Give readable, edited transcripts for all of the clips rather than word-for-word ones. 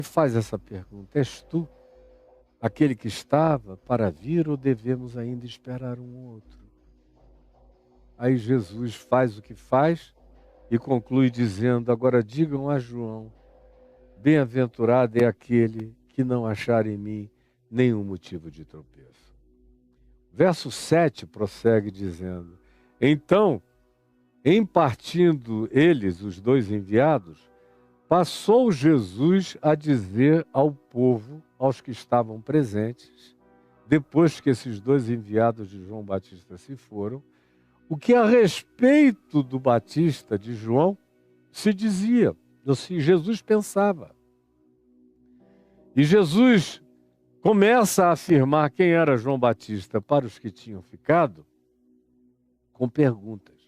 faz essa pergunta: és tu aquele que estava para vir ou devemos ainda esperar um outro? Aí Jesus faz o que faz e conclui dizendo: agora digam a João, bem-aventurado é aquele que não achar em mim nenhum motivo de tropeço. Verso 7 prossegue dizendo: então, em partindo eles, os dois enviados, passou Jesus a dizer ao povo, aos que estavam presentes, depois que esses dois enviados de João Batista se foram, o que a respeito do Batista de João se dizia, assim, Jesus pensava. E Jesus começa a afirmar quem era João Batista para os que tinham ficado, com perguntas.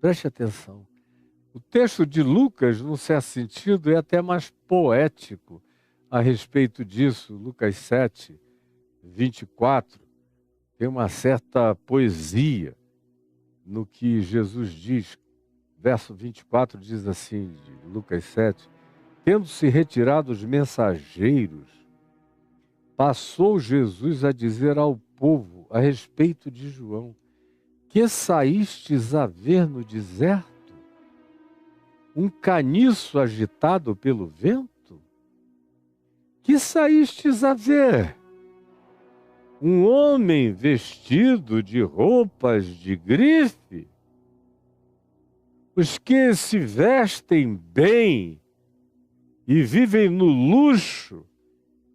Preste atenção. O texto de Lucas, num certo sentido, é até mais poético a respeito disso. Lucas 7, 24, tem uma certa poesia no que Jesus diz. Verso 24 diz assim, de Lucas 7, tendo-se retirado os mensageiros, passou Jesus a dizer ao povo a respeito de João: que saístes a ver no deserto? Um caniço agitado pelo vento? Que saístes a ver? Um homem vestido de roupas de grife? Os que se vestem bem e vivem no luxo,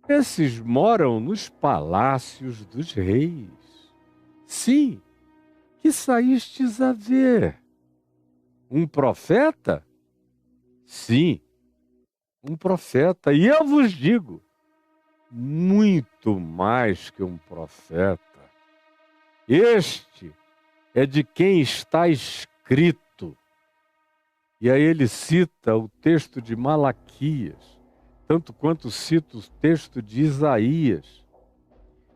esses moram nos palácios dos reis. Sim, que saístes a ver? Um profeta? Sim, um profeta. E eu vos digo, muito mais que um profeta. Este é de quem está escrito. E aí ele cita o texto de Malaquias, tanto quanto cita o texto de Isaías.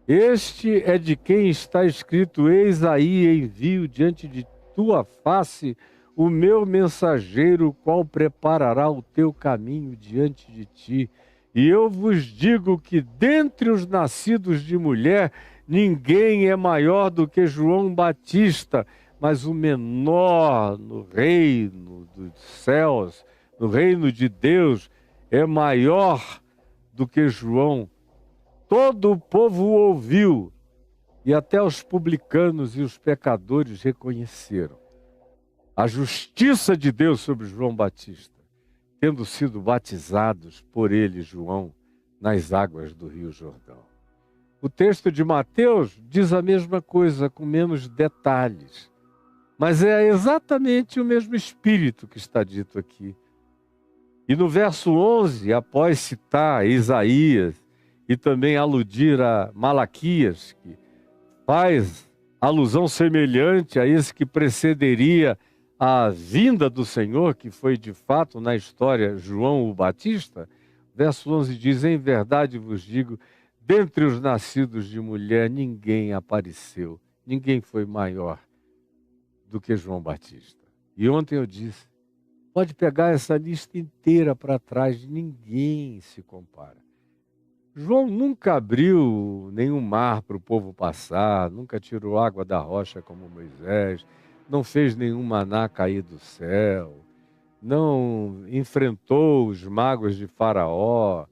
Este é de quem está escrito: eis aí envio diante de tua face o meu mensageiro, o qual preparará o teu caminho diante de ti. E eu vos digo que dentre os nascidos de mulher, ninguém é maior do que João Batista, mas o menor no reino dos céus, no reino de Deus, é maior do que João. Todo o povo o ouviu, e até os publicanos e os pecadores reconheceram a justiça de Deus sobre João Batista, tendo sido batizados por ele, João, nas águas do Rio Jordão. O texto de Mateus diz a mesma coisa, com menos detalhes, mas é exatamente o mesmo espírito que está dito aqui. E no verso 11, após citar Isaías e também aludir a Malaquias, que faz alusão semelhante a esse que precederia a vinda do Senhor, que foi de fato na história João o Batista, verso 11 diz: em verdade vos digo, dentre os nascidos de mulher ninguém apareceu, ninguém foi maior do que João Batista. E ontem eu disse, pode pegar essa lista inteira para trás, ninguém se compara. João nunca abriu nenhum mar para o povo passar, nunca tirou água da rocha como Moisés, não fez nenhum maná cair do céu, não enfrentou os magos de Faraó,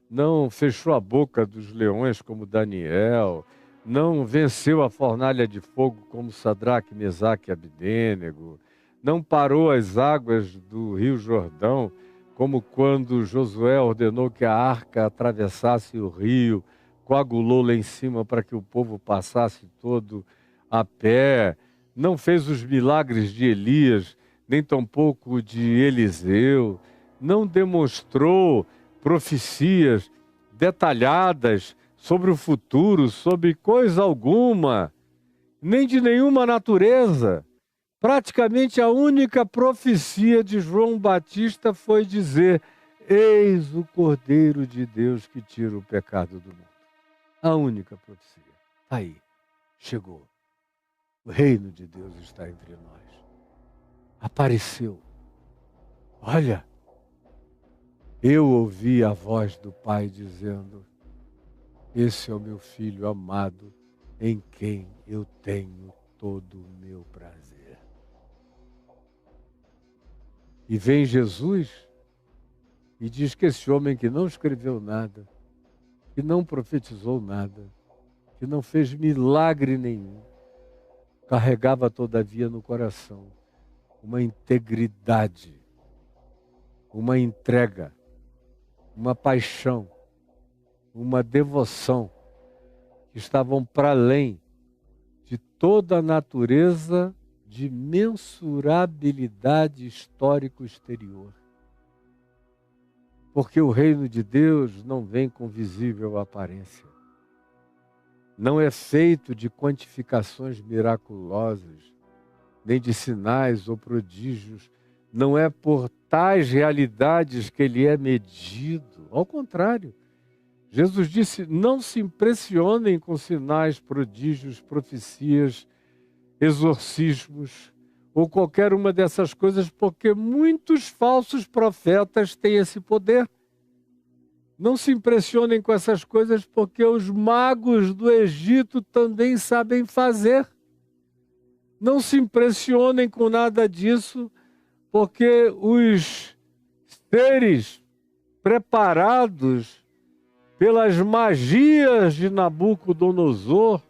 não fechou a boca dos leões como Daniel, não venceu a fornalha de fogo como Sadraque, Mesaque e Abdênego, não parou as águas do Rio Jordão, como quando Josué ordenou que a arca atravessasse o rio, coagulou lá em cima para que o povo passasse todo a pé, não fez os milagres de Elias, nem tampouco de Eliseu, não demonstrou profecias detalhadas sobre o futuro, sobre coisa alguma, nem de nenhuma natureza. Praticamente a única profecia de João Batista foi dizer: eis o Cordeiro de Deus que tira o pecado do mundo. A única profecia. Aí, chegou. O reino de Deus está entre nós. Apareceu. Olha, eu ouvi a voz do Pai dizendo: esse é o meu filho amado, em quem eu tenho todo o meu prazer. E vem Jesus e diz que esse homem que não escreveu nada, que não profetizou nada, que não fez milagre nenhum, carregava todavia no coração uma integridade, uma entrega, uma paixão, uma devoção que estavam para além de toda a natureza de mensurabilidade histórico-exterior. Porque o reino de Deus não vem com visível aparência. Não é feito de quantificações miraculosas, nem de sinais ou prodígios. Não é por tais realidades que ele é medido. Ao contrário, Jesus disse: não se impressionem com sinais, prodígios, profecias, exorcismos ou qualquer uma dessas coisas, porque muitos falsos profetas têm esse poder. Não se impressionem com essas coisas, porque os magos do Egito também sabem fazer. Não se impressionem com nada disso, porque os seres preparados pelas magias de Nabucodonosor,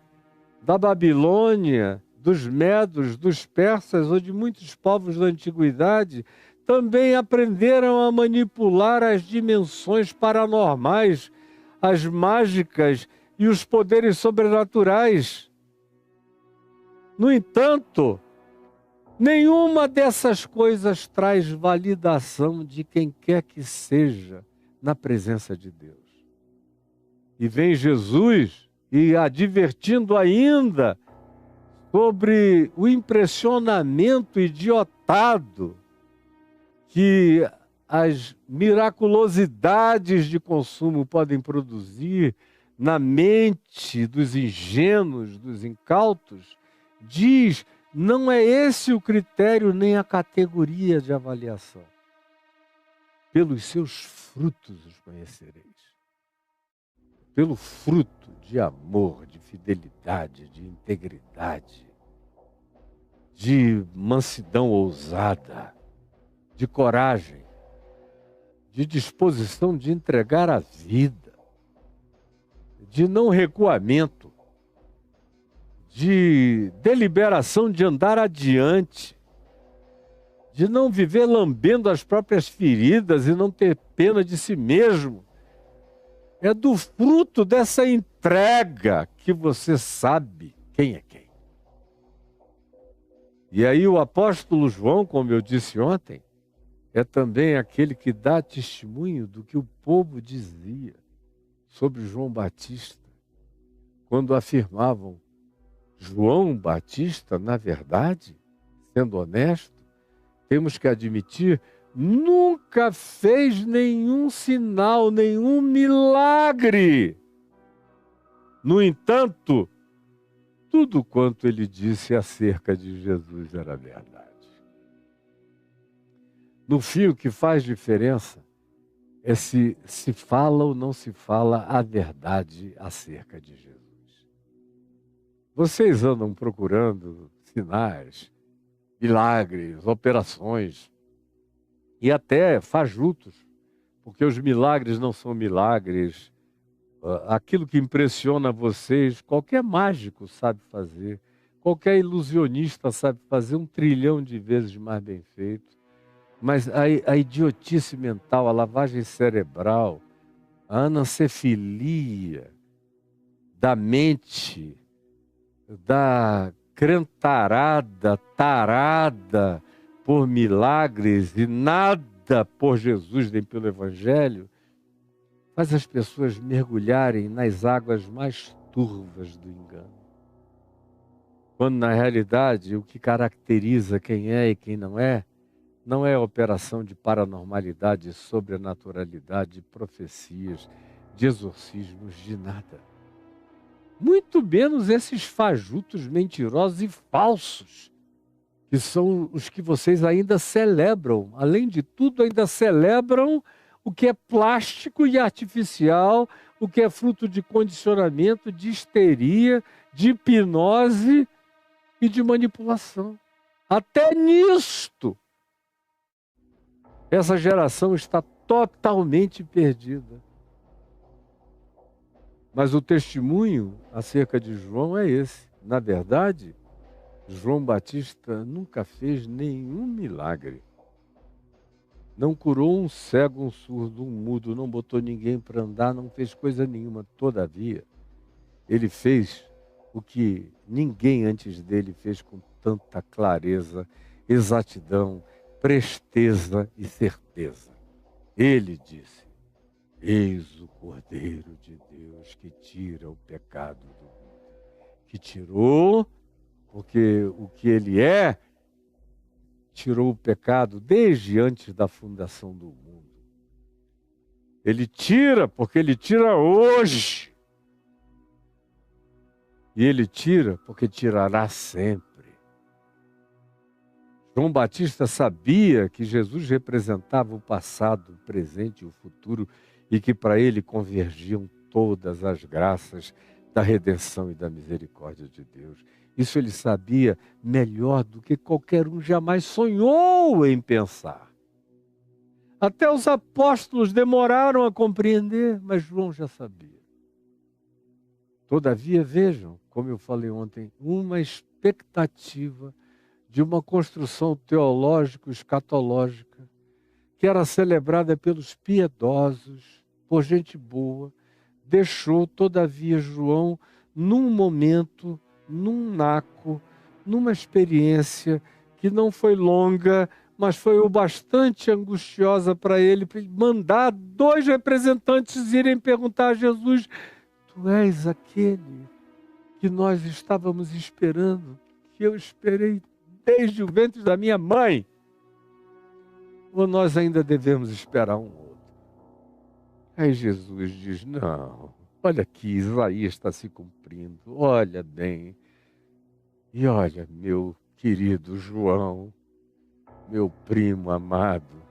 da Babilônia, dos medos, dos persas ou de muitos povos da antiguidade, também aprenderam a manipular as dimensões paranormais, as mágicas e os poderes sobrenaturais. No entanto, nenhuma dessas coisas traz validação de quem quer que seja na presença de Deus. E vem Jesus e advertindo ainda sobre o impressionamento idiotado que as miraculosidades de consumo podem produzir na mente dos ingênuos, dos incautos, diz: não é esse o critério nem a categoria de avaliação. Pelos seus frutos os conhecereis. Pelo fruto de amor, de fidelidade, de integridade, de mansidão ousada, de coragem, de disposição de entregar a vida, de não recuamento, de deliberação de andar adiante, de não viver lambendo as próprias feridas e não ter pena de si mesmo. É do fruto dessa entrega que você sabe quem é quem. E aí o apóstolo João, como eu disse ontem, é também aquele que dá testemunho do que o povo dizia sobre João Batista, quando afirmavam: João Batista, na verdade, sendo honesto, temos que admitir, nunca fez nenhum sinal, nenhum milagre. No entanto, tudo quanto ele disse acerca de Jesus era verdade. No fim, o que faz diferença é se fala ou não se fala a verdade acerca de Jesus. Vocês andam procurando sinais, milagres, operações e até fajutos, porque os milagres não são milagres. Aquilo que impressiona vocês, qualquer mágico sabe fazer, qualquer ilusionista sabe fazer 1 trilhão de vezes mais bem feito. Mas a idiotice mental, a lavagem cerebral, a anencefalia da mente, da crentarada, tarada por milagres e nada por Jesus nem pelo Evangelho, faz as pessoas mergulharem nas águas mais turvas do engano. Quando, na realidade, o que caracteriza quem é e quem não é a operação de paranormalidade, de sobrenaturalidade, de profecias, de exorcismos, de nada. Muito menos esses fajutos mentirosos e falsos, que são os que vocês ainda celebram. Além de tudo, ainda celebram o que é plástico e artificial, o que é fruto de condicionamento, de histeria, de hipnose e de manipulação. Até nisto, essa geração está totalmente perdida. Mas o testemunho acerca de João é esse. Na verdade, João Batista nunca fez nenhum milagre. Não curou um cego, um surdo, um mudo, não botou ninguém para andar, não fez coisa nenhuma. Todavia, ele fez o que ninguém antes dele fez com tanta clareza, exatidão, presteza e certeza. Ele disse: eis o Cordeiro de Deus que tira o pecado do mundo. Que tirou, porque o que ele é, tirou o pecado desde antes da fundação do mundo. Ele tira, porque ele tira hoje. E ele tira, porque tirará sempre. João Batista sabia que Jesus representava o passado, o presente e o futuro, e que para ele convergiam todas as graças da redenção e da misericórdia de Deus. Isso ele sabia melhor do que qualquer um jamais sonhou em pensar. Até os apóstolos demoraram a compreender, mas João já sabia. Todavia, vejam, como eu falei ontem, uma expectativa de uma construção teológico-escatológica que era celebrada pelos piedosos, por gente boa, deixou, todavia, João num momento, num naco, numa experiência que não foi longa, mas foi o bastante angustiosa para ele mandar 2 representantes irem perguntar a Jesus: tu és aquele que nós estávamos esperando, que eu esperei desde o ventre da minha mãe? Ou nós ainda devemos esperar um outro? Aí Jesus diz: não, olha aqui, Isaías está se cumprindo, olha bem. E olha, meu querido João, meu primo amado,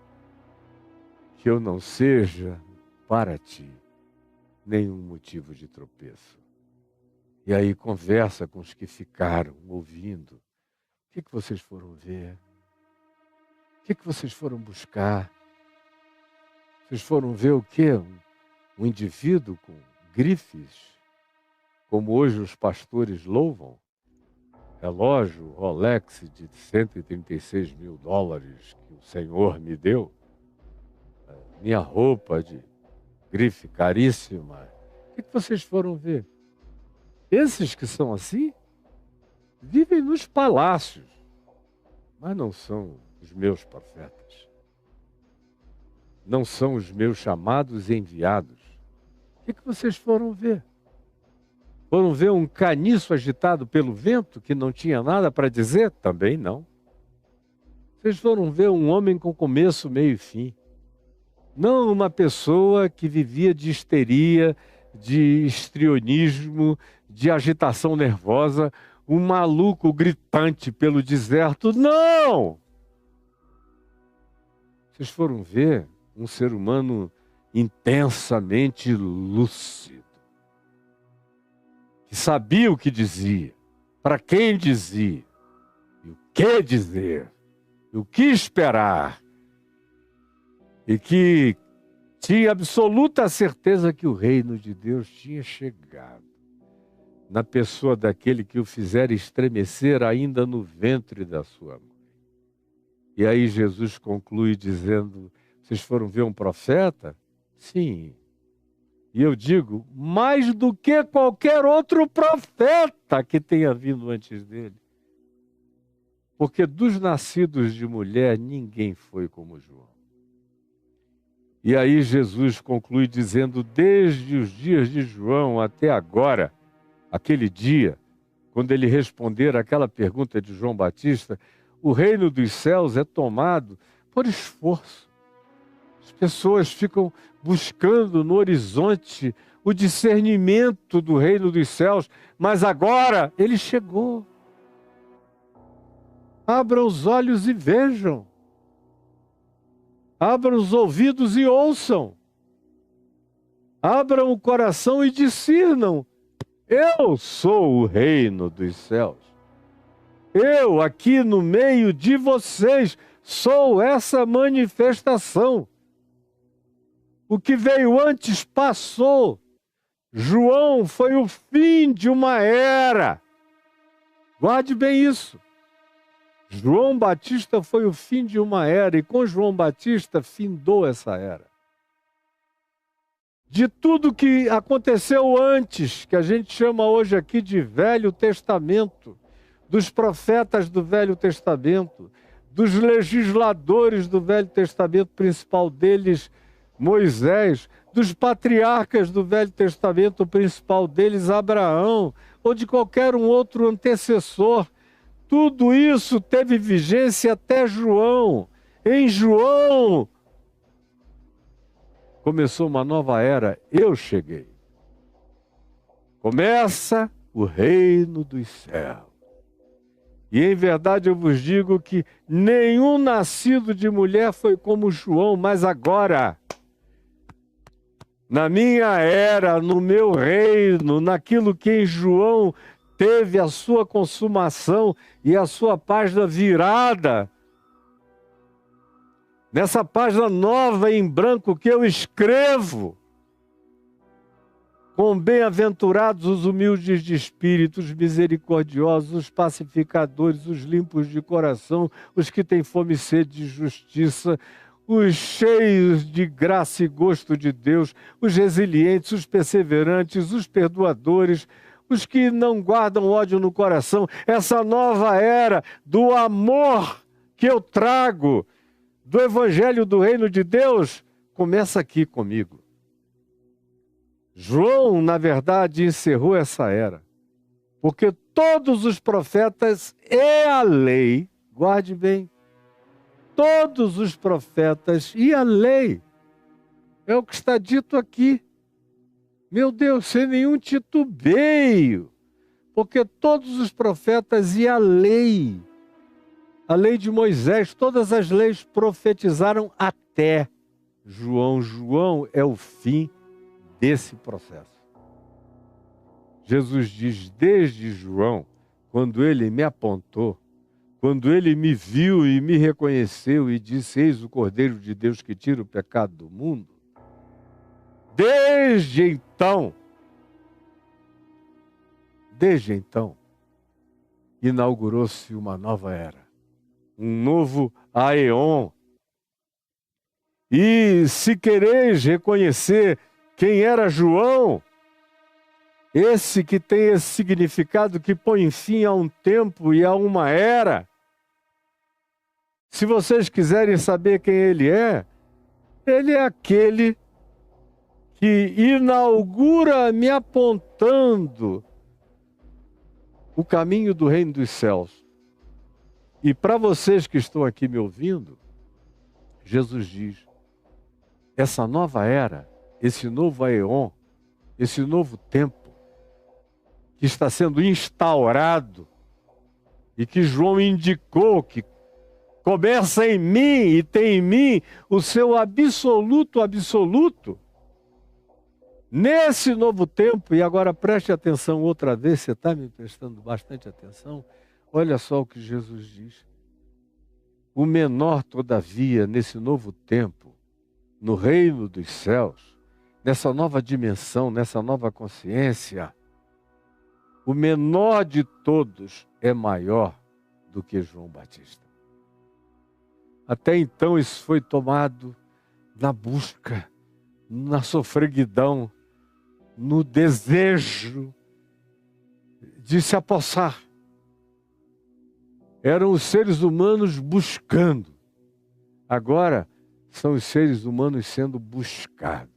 que eu não seja para ti nenhum motivo de tropeço. E aí conversa com os que ficaram ouvindo. O que vocês foram ver? O que vocês foram buscar? Vocês foram ver o quê? Um indivíduo com grifes, como hoje os pastores louvam? Relógio Rolex de $136 mil que o Senhor me deu? Minha roupa de grife caríssima? O que vocês foram ver? Esses que são assim, vivem nos palácios, mas não são os meus profetas. Não são os meus chamados e enviados. O que vocês foram ver? Foram ver um caniço agitado pelo vento que não tinha nada para dizer? Também não. Vocês foram ver um homem com começo, meio e fim. Não uma pessoa que vivia de histeria, de histrionismo, de agitação nervosa, um maluco gritante pelo deserto. Não! Vocês foram ver um ser humano intensamente lúcido, que sabia o que dizia, para quem dizia, e o que dizer, e o que esperar, e que tinha absoluta certeza que o reino de Deus tinha chegado, na pessoa daquele que o fizera estremecer ainda no ventre da sua mãe. E aí Jesus conclui dizendo: vocês foram ver um profeta? Sim. E eu digo, mais do que qualquer outro profeta que tenha vindo antes dele. Porque dos nascidos de mulher, ninguém foi como João. E aí Jesus conclui dizendo: desde os dias de João até agora, aquele dia, quando ele responder aquela pergunta de João Batista, o reino dos céus é tomado por esforço. As pessoas ficam buscando no horizonte o discernimento do reino dos céus, mas agora ele chegou. Abram os olhos e vejam. Abram os ouvidos e ouçam. Abram o coração e discernam. Eu sou o reino dos céus. Eu, aqui no meio de vocês, sou essa manifestação. O que veio antes passou. João foi o fim de uma era. Guarde bem isso. João Batista foi o fim de uma era, e com João Batista findou essa era. De tudo que aconteceu antes, que a gente chama hoje aqui de Velho Testamento, dos profetas do Velho Testamento, dos legisladores do Velho Testamento, principal deles Moisés, dos patriarcas do Velho Testamento, o principal deles Abraão, ou de qualquer um outro antecessor. Tudo isso teve vigência até João. Em João começou uma nova era. Eu cheguei. Começa o reino dos céus. E em verdade eu vos digo que nenhum nascido de mulher foi como João, mas agora, na minha era, no meu reino, naquilo que em João teve a sua consumação e a sua página virada, nessa página nova em branco que eu escrevo, com bem-aventurados os humildes de espírito, os misericordiosos, os pacificadores, os limpos de coração, os que têm fome e sede de justiça, os cheios de graça e gosto de Deus, os resilientes, os perseverantes, os perdoadores, os que não guardam ódio no coração. Essa nova era do amor que eu trago, do Evangelho do Reino de Deus, começa aqui comigo. João, na verdade, encerrou essa era, porque todos os profetas e a lei, guarde bem, todos os profetas e a lei, é o que está dito aqui. Meu Deus, sem nenhum titubeio, porque todos os profetas e a lei de Moisés, todas as leis profetizaram até João. João é o fim desse processo. Jesus diz, desde João, quando ele me apontou, quando ele me viu e me reconheceu e disse, eis o Cordeiro de Deus que tira o pecado do mundo, desde então, inaugurou-se uma nova era, um novo aeon. E se quereis reconhecer quem era João, esse que tem esse significado que põe fim a um tempo e a uma era, se vocês quiserem saber quem ele é aquele que inaugura me apontando o caminho do reino dos céus. E para vocês que estão aqui me ouvindo, Jesus diz, essa nova era, esse novo aeon, esse novo tempo que está sendo instaurado e que João indicou que começa em mim e tem em mim o seu absoluto. Nesse novo tempo, e agora preste atenção outra vez, você está me prestando bastante atenção, olha só o que Jesus diz. O menor, todavia, nesse novo tempo, no reino dos céus, nessa nova dimensão, nessa nova consciência, o menor de todos é maior do que João Batista. Até então isso foi tomado na busca, na sofreguidão, no desejo de se apossar. Eram os seres humanos buscando. Agora são os seres humanos sendo buscados.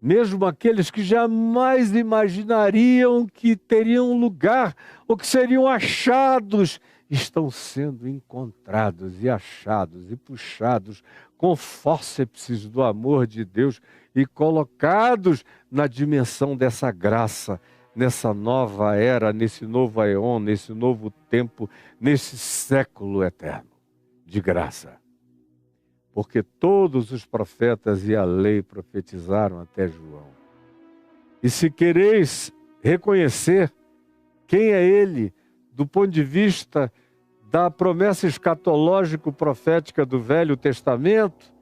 Mesmo aqueles que jamais imaginariam que teriam lugar ou que seriam achados, estão sendo encontrados e achados e puxados com fórceps do amor de Deus e colocados na dimensão dessa graça, nessa nova era, nesse novo aeon, nesse novo tempo, nesse século eterno de graça. porque todos os profetas e a lei profetizaram até João. E se quereis reconhecer quem é ele, do ponto de vista da promessa escatológico-profética do Velho Testamento,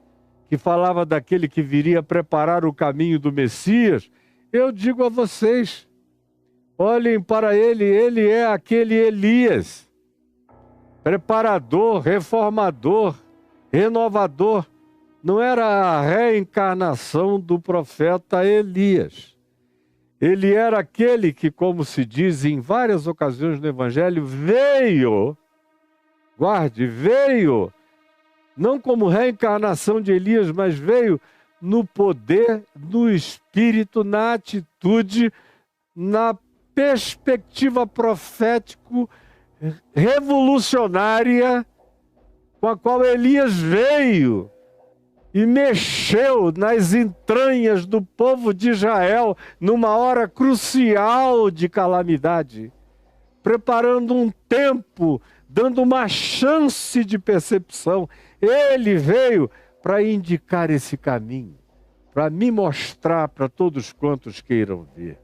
que falava daquele que viria preparar o caminho do Messias, eu digo a vocês, olhem para ele é aquele Elias, preparador, reformador, renovador. Não era a reencarnação do profeta Elias. Ele era aquele que, como se diz em várias ocasiões no Evangelho, veio, não como reencarnação de Elias, mas veio no poder, no espírito, na atitude, na perspectiva profético revolucionária com a qual Elias veio e mexeu nas entranhas do povo de Israel numa hora crucial de calamidade, preparando um tempo, dando uma chance de percepção. Ele veio para indicar esse caminho, para me mostrar para todos quantos queiram ver.